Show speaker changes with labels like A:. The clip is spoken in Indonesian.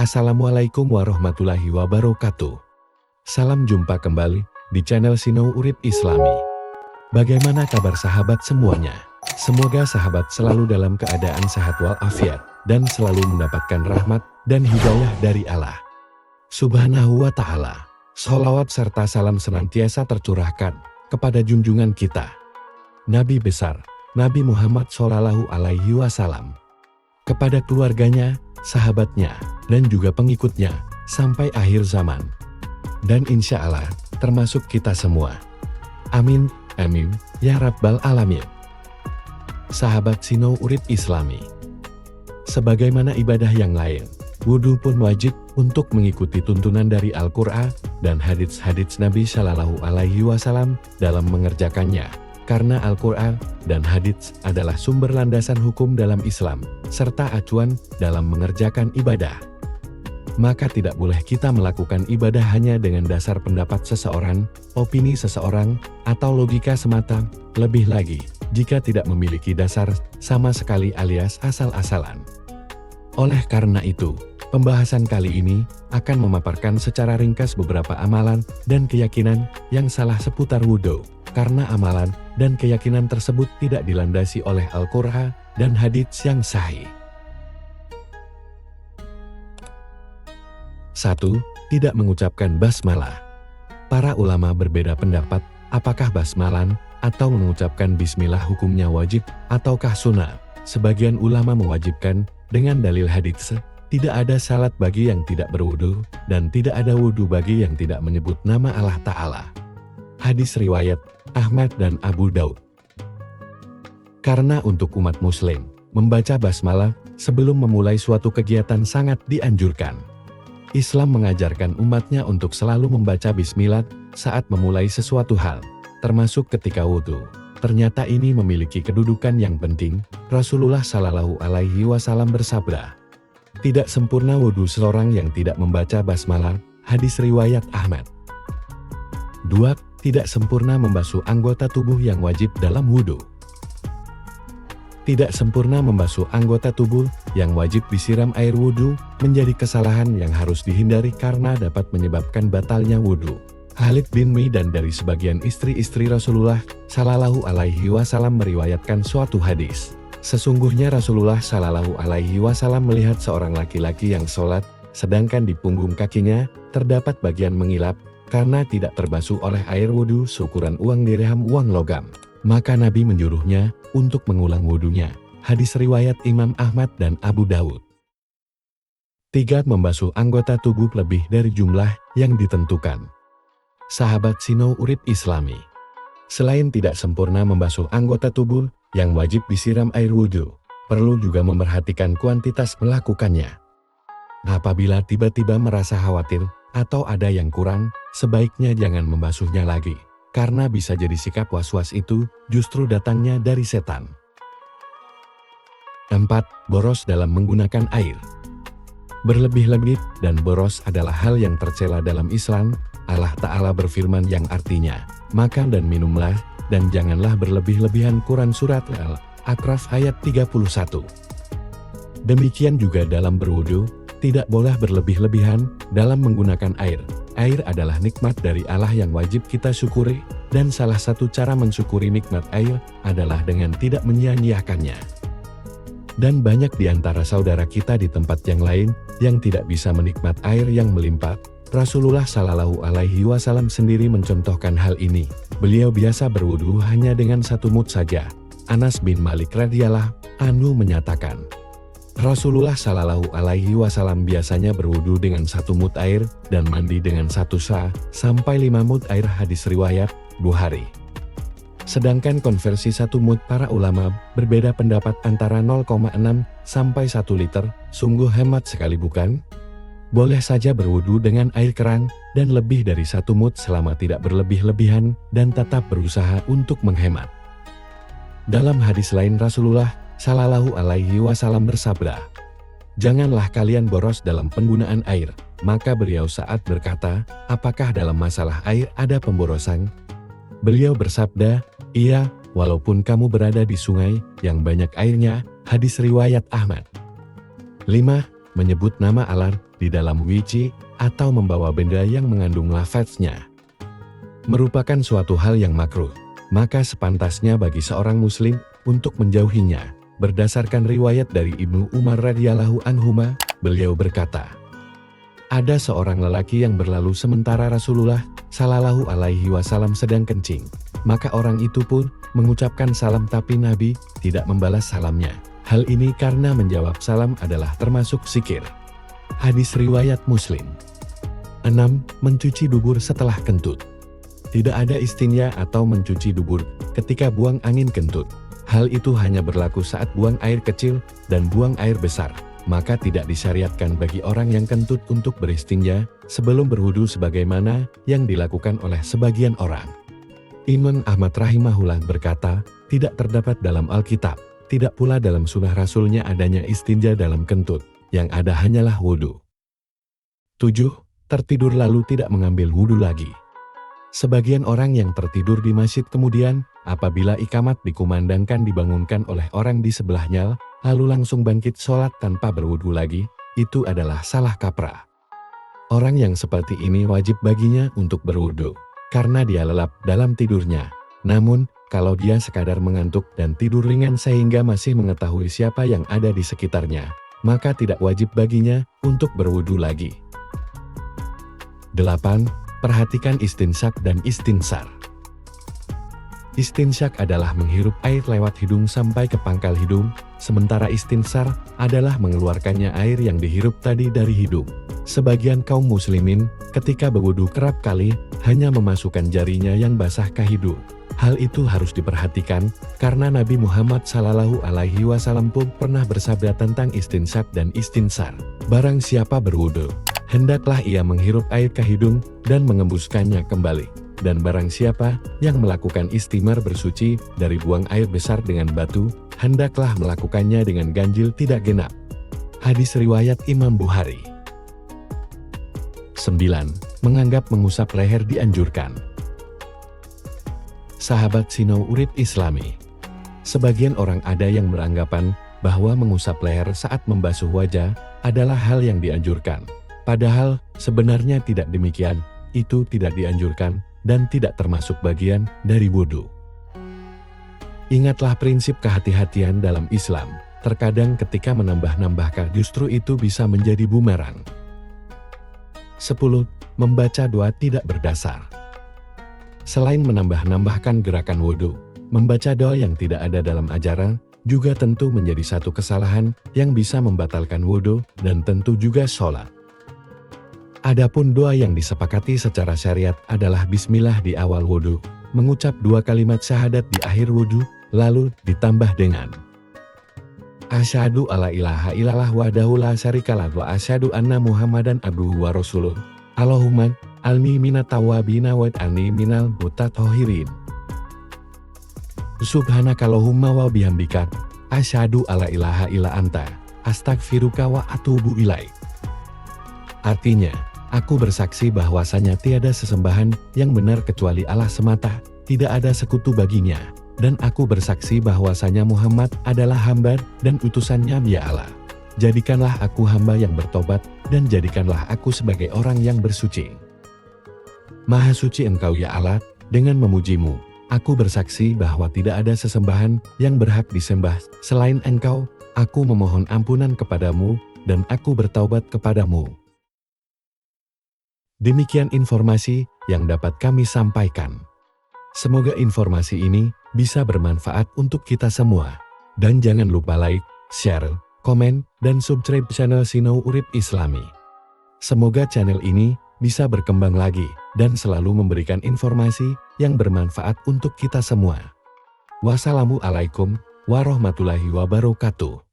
A: Assalamualaikum warahmatullahi wabarakatuh. Salam jumpa kembali di channel Sinau Urip Islami. Bagaimana kabar sahabat semuanya? Semoga sahabat selalu dalam keadaan sehat walafiat dan selalu mendapatkan rahmat dan hidayah dari Allah Subhanahu wa Ta'ala. Sholawat serta salam senantiasa tercurahkan kepada junjungan kita, Nabi besar Nabi Muhammad SAW, kepada keluarganya, sahabatnya, dan juga pengikutnya sampai akhir zaman. Dan insya Allah termasuk kita semua. Amin, amin, ya Rabbal Alamin. Sahabat Sinau Urip Islami, sebagaimana ibadah yang lain, wudhu pun wajib untuk mengikuti tuntunan dari Al-Quran dan hadits-hadits Nabi Shallallahu Alaihi Wasallam dalam mengerjakannya. Karena Al-Quran dan hadits adalah sumber landasan hukum dalam Islam, serta acuan dalam mengerjakan ibadah. Maka tidak boleh kita melakukan ibadah hanya dengan dasar pendapat seseorang, opini seseorang, atau logika semata, lebih lagi, jika tidak memiliki dasar sama sekali alias asal-asalan. Oleh karena itu, pembahasan kali ini akan memaparkan secara ringkas beberapa amalan dan keyakinan yang salah seputar wudhu, karena amalan dan keyakinan tersebut tidak dilandasi oleh Al-Quran dan hadits yang sahih. 1. Tidak mengucapkan basmalah. Para ulama berbeda pendapat apakah basmalan atau mengucapkan bismillah hukumnya wajib ataukah sunnah. Sebagian ulama mewajibkan dengan dalil hadits, tidak ada salat bagi yang tidak berwudu dan tidak ada wudu bagi yang tidak menyebut nama Allah Ta'ala. Hadis riwayat Ahmad dan Abu Daud. Karena untuk umat muslim, membaca basmalah sebelum memulai suatu kegiatan sangat dianjurkan. Islam mengajarkan umatnya untuk selalu membaca bismillah saat memulai sesuatu hal, termasuk ketika wudhu. Ternyata ini memiliki kedudukan yang penting. Rasulullah Shallallahu Alaihi Wasallam bersabda, tidak sempurna wudhu seorang yang tidak membaca basmalah. Hadis riwayat Ahmad. 2. Tidak sempurna membasuh anggota tubuh yang wajib dalam wudhu. Tidak sempurna membasuh anggota tubuh yang wajib disiram air wudhu menjadi kesalahan yang harus dihindari karena dapat menyebabkan batalnya wudhu. Khalid bin Maidan dari sebagian istri-istri Rasulullah Shallallahu Alaihi Wasallam meriwayatkan suatu hadis. Sesungguhnya Rasulullah Shallallahu Alaihi Wasallam melihat seorang laki-laki yang sholat, sedangkan di punggung kakinya terdapat bagian mengilap karena tidak terbasuh oleh air wudhu seukuran uang dirham uang logam. Maka Nabi menyuruhnya untuk mengulang wudhunya. Hadis riwayat Imam Ahmad dan Abu Daud. 3. Membasuh anggota tubuh lebih dari jumlah yang ditentukan. Sahabat Sinau Urip Islami, selain tidak sempurna membasuh anggota tubuh yang wajib disiram air wudhu, perlu juga memerhatikan kuantitas melakukannya. Apabila tiba-tiba merasa khawatir atau ada yang kurang, sebaiknya jangan membasuhnya lagi. Karena bisa jadi sikap was-was itu justru datangnya dari setan. 4. Boros dalam menggunakan air. Berlebih-lebih dan boros adalah hal yang tercela dalam Islam. Allah Ta'ala berfirman yang artinya, makan dan minumlah, dan janganlah berlebih-lebihan. Quran Surat Al-A'raf ayat 31. Demikian juga dalam berwudu, tidak boleh berlebih-lebihan dalam menggunakan air. Air adalah nikmat dari Allah yang wajib kita syukuri, dan salah satu cara mensyukuri nikmat air adalah dengan tidak menyia-nyiakannya. Dan banyak di antara saudara kita di tempat yang lain yang tidak bisa menikmat air yang melimpah. Rasulullah Shallallahu Alaihi Wasallam sendiri mencontohkan hal ini. Beliau biasa berwudu hanya dengan satu mud saja. Anas bin Malik radhiyallahu anhu menyatakan, Rasulullah Shallallahu Alaihi Wasallam biasanya berwudu dengan satu mud air dan mandi dengan 1 sampai 5 mud air. Hadis riwayat Bukhari. Sedangkan konversi 1 mud para ulama berbeda pendapat antara 0,6 sampai 1 liter. Sungguh hemat sekali bukan? Boleh saja berwudu dengan air keran dan lebih dari 1 mud selama tidak berlebih-lebihan dan tetap berusaha untuk menghemat. Dalam hadis lain Rasulullah Shallallahu Alaihi Wasallam bersabda, janganlah kalian boros dalam penggunaan air. Maka beliau saat berkata, apakah dalam masalah air ada pemborosan? Beliau bersabda, iya, walaupun kamu berada di sungai yang banyak airnya. Hadis riwayat Ahmad. 5. Menyebut nama Allah di dalam wiji, atau membawa benda yang mengandung lafadznya merupakan suatu hal yang makruh, maka sepantasnya bagi seorang muslim untuk menjauhinya. Berdasarkan riwayat dari Ibnu Umar radhiyallahu anhuma, beliau berkata, ada seorang lelaki yang berlalu sementara Rasulullah sallallahu alaihi wasallam sedang kencing. Maka orang itu pun mengucapkan salam tapi Nabi tidak membalas salamnya. Hal ini karena menjawab salam adalah termasuk zikir. Hadis riwayat Muslim. 6. Mencuci dubur setelah kentut. Tidak ada istinja atau mencuci dubur ketika buang angin kentut. Hal itu hanya berlaku saat buang air kecil dan buang air besar. Maka tidak disyariatkan bagi orang yang kentut untuk beristinja sebelum berwudu sebagaimana yang dilakukan oleh sebagian orang. Imam Ahmad rahimahullah berkata, tidak terdapat dalam Alkitab, tidak pula dalam sunnah Rasulnya adanya istinja dalam kentut, yang ada hanyalah wudu. 7. Tertidur lalu tidak mengambil wudu lagi. Sebagian orang yang tertidur di masjid kemudian, apabila ikamat dikumandangkan dibangunkan oleh orang di sebelahnya, lalu langsung bangkit sholat tanpa berwudu lagi, itu adalah salah kaprah. Orang yang seperti ini wajib baginya untuk berwudu, karena dia lelap dalam tidurnya. Namun, kalau dia sekadar mengantuk dan tidur ringan sehingga masih mengetahui siapa yang ada di sekitarnya, maka tidak wajib baginya untuk berwudu lagi. 8. Perhatikan istinsyak dan istinsar. Istinsyak adalah menghirup air lewat hidung sampai ke pangkal hidung, sementara istinsar adalah mengeluarkannya air yang dihirup tadi dari hidung. Sebagian kaum muslimin ketika berwudu kerap kali hanya memasukkan jarinya yang basah ke hidung. Hal itu harus diperhatikan karena Nabi Muhammad sallallahu alaihi wasallam pun pernah bersabda tentang istinsyak dan istinsar. Barang siapa berwudu, hendaklah ia menghirup air ke hidung dan mengembuskannya kembali. Dan barang siapa yang melakukan istimar bersuci dari buang air besar dengan batu, hendaklah melakukannya dengan ganjil tidak genap. Hadis riwayat Imam Bukhari. 9. Menganggap mengusap leher dianjurkan. Sahabat Sinau Urip Islami. Sebagian orang ada yang beranggapan bahwa mengusap leher saat membasuh wajah adalah hal yang dianjurkan. Padahal sebenarnya tidak demikian, itu tidak dianjurkan dan tidak termasuk bagian dari wudu. Ingatlah prinsip kehati-hatian dalam Islam, terkadang ketika menambah-nambahkan justru itu bisa menjadi bumerang. 10. Membaca doa tidak berdasar. Selain menambah-nambahkan gerakan wudu, membaca doa yang tidak ada dalam ajaran juga tentu menjadi satu kesalahan yang bisa membatalkan wudu dan tentu juga sholat. Adapun doa yang disepakati secara syariat adalah bismillah di awal wudu, mengucap 2 kalimat syahadat di akhir wudu, lalu ditambah dengan asyhadu alla ilaha illallah wahdahu la syarikalah wa asyhadu anna muhammadan abduhu wa rasuluh. Allahumma alni minat tawabina wa alni minal mutatahhirin. Subhanakallahumma wa bihamdika asyhadu alla ilaha illa anta astaghfiruka wa atubu ilaik. Artinya, aku bersaksi bahwasanya tiada sesembahan yang benar kecuali Allah semata, tidak ada sekutu baginya, dan aku bersaksi bahwasanya Muhammad adalah hamba dan utusannya ya Allah. Jadikanlah aku hamba yang bertobat, dan jadikanlah aku sebagai orang yang bersuci. Maha suci Engkau ya Allah, dengan memujimu, aku bersaksi bahwa tidak ada sesembahan yang berhak disembah selain Engkau, aku memohon ampunan kepadamu, dan aku bertaubat kepadamu. Demikian informasi yang dapat kami sampaikan. Semoga informasi ini bisa bermanfaat untuk kita semua. Dan jangan lupa like, share, komen, dan subscribe channel Sinau Urip Islami. Semoga channel ini bisa berkembang lagi dan selalu memberikan informasi yang bermanfaat untuk kita semua. Wassalamualaikum warahmatullahi wabarakatuh.